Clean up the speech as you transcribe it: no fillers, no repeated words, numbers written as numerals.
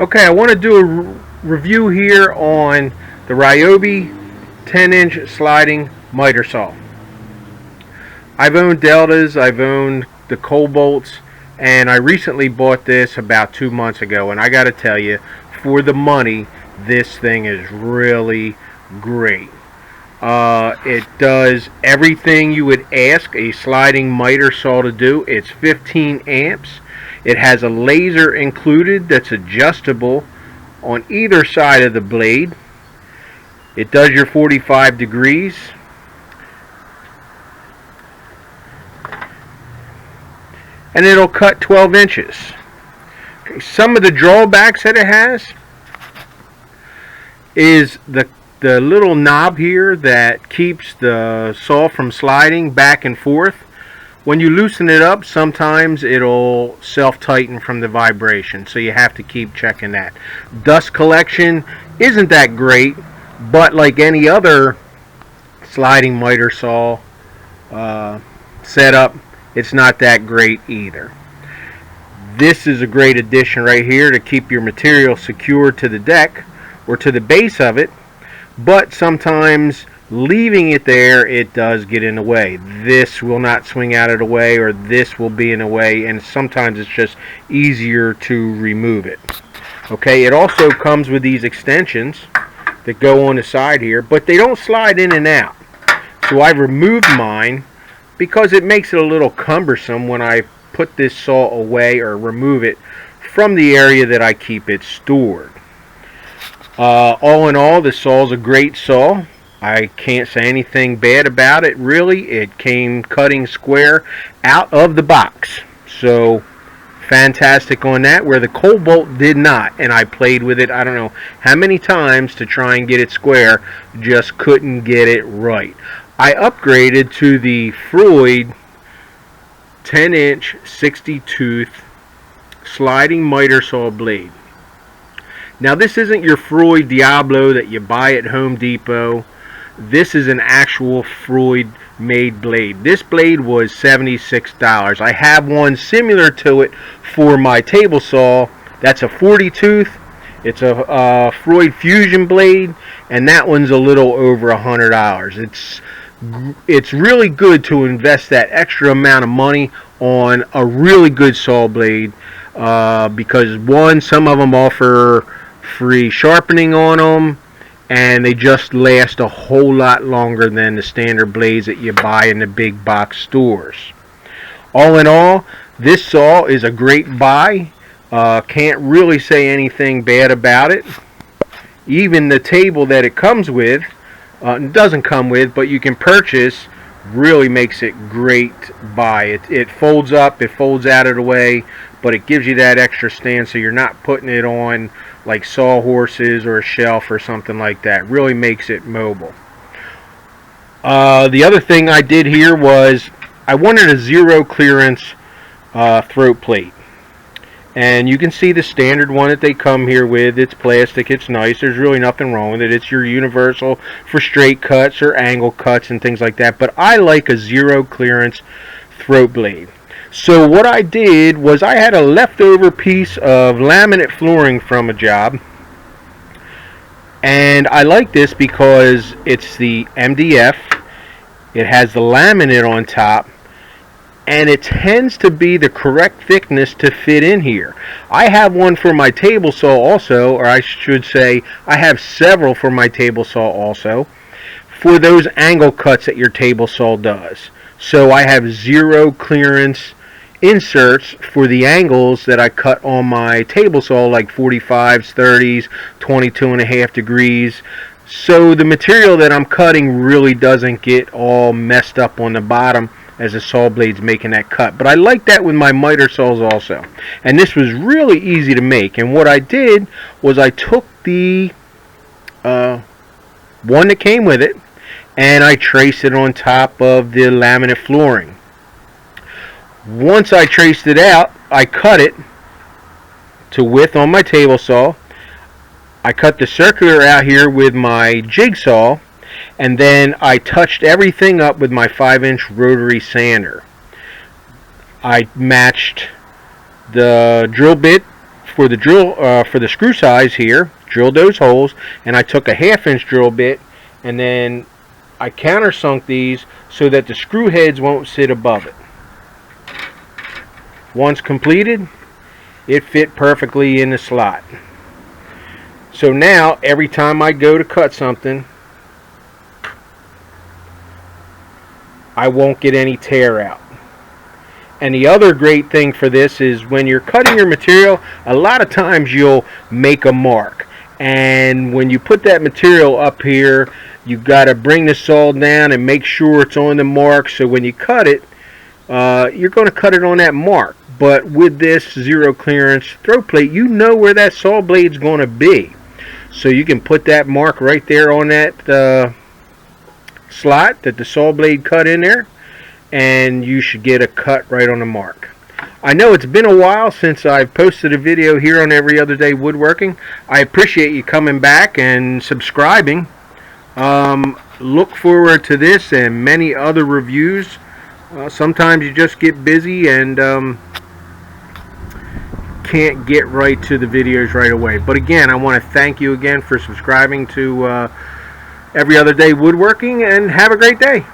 Okay, I want to do a review here on the Ryobi 10-inch sliding miter saw. I've owned Deltas, I've owned the Cobalts, and I recently bought this about 2 months ago, and I got to tell you, for the money, this thing is really great. It does everything you would ask a sliding miter saw to do. It's 15 amps. It has a laser included that's adjustable on either side of the blade. It does your 45 degrees. And it'll cut 12 inches. Okay, some of the drawbacks that it has is the little knob here that keeps the saw from sliding back and forth. When you loosen it up, sometimes it'll self-tighten from the vibration, so you have to keep checking that. Dust collection isn't that great, but like any other sliding miter saw setup, it's not that great either. This is a great addition right here to keep your material secured to the deck or to the base of it, but sometimes leaving it there, it does get in the way. This will not swing out of the way, or this will be in the way, and sometimes it's just easier to remove it. Okay, it also comes with these extensions that go on the side here, but they don't slide in and out. So I've removed mine because it makes it a little cumbersome when I put this saw away or remove it from the area that I keep it stored. All in all, this saw is a great saw. I can't say anything bad about it, really. It came cutting square out of the box. So, fantastic on that, where the Cobalt did not. And I played with it, I don't know how many times to try and get it square. Just couldn't get it right. I upgraded to the Freud 10-inch 60-tooth sliding miter saw blade. Now, this isn't your Freud Diablo that you buy at Home Depot. This is an actual Freud made blade. This blade was $76. I have one similar to it for my table saw. That's a 40 tooth. It's a Freud Fusion blade, and that one's a little over $100. It's really good to invest that extra amount of money on a really good saw blade because one, some of them offer free sharpening on them, and they just last a whole lot longer than the standard blades that you buy in the big box stores. All in all, this saw is a great buy. Can't really say anything bad about it. Even the table that it comes with, doesn't come with, but you can purchase, really makes it great buy. It folds up, it folds out of the way, but it gives you that extra stand so you're not putting it on like sawhorses or a shelf or something like that. Really makes it mobile. The other thing I did here was I wanted a zero clearance throat plate. And you can see the standard one that they come here with. It's plastic, it's nice, there's really nothing wrong with it. It's your universal for straight cuts or angle cuts and things like that. But I like a zero clearance throat blade. So what I did was I had a leftover piece of laminate flooring from a job. And I like this because it's the MDF. It has the laminate on top. And it tends to be the correct thickness to fit in here. I have one for my table saw also, or I should say I have several for my table saw also, for those angle cuts that your table saw does. So I have zero clearance inserts for the angles that I cut on my table saw, like 45s, 30s, 22.5 degrees. So the material that I'm cutting really doesn't get all messed up on the bottom as the saw blade's making that cut. But I like that with my miter saws also. And this was really easy to make. And what I did was I took the one that came with it and I traced it on top of the laminate flooring. Once I traced it out, I cut it to width on my table saw. I cut the circular out here with my jigsaw, and then I touched everything up with my 5-inch rotary sander. I matched the drill bit for the drill, for the screw size here, drilled those holes, and I took a 1/2 inch drill bit, and then I countersunk these so that the screw heads won't sit above it. Once completed, it fit perfectly in the slot. So now every time I go to cut something, I won't get any tear out. And the other great thing for this is when you're cutting your material, a lot of times you'll make a mark. And when you put that material up here, you've got to bring the saw down and make sure it's on the mark. So when you cut it, you're going to cut it on that mark. But with this zero clearance throw plate, you know where that saw blade's going to be. So you can put that mark right there on that slot that the saw blade cut in there, and you should get a cut right on the mark. I know it's been a while since I've posted a video here on Every Other Day Woodworking. I appreciate you coming back and subscribing. Look forward to this and many other reviews. Sometimes you just get busy and can't get right to the videos right away. But again, I want to thank you again for subscribing to Every Other Day Woodworking, and have a great day.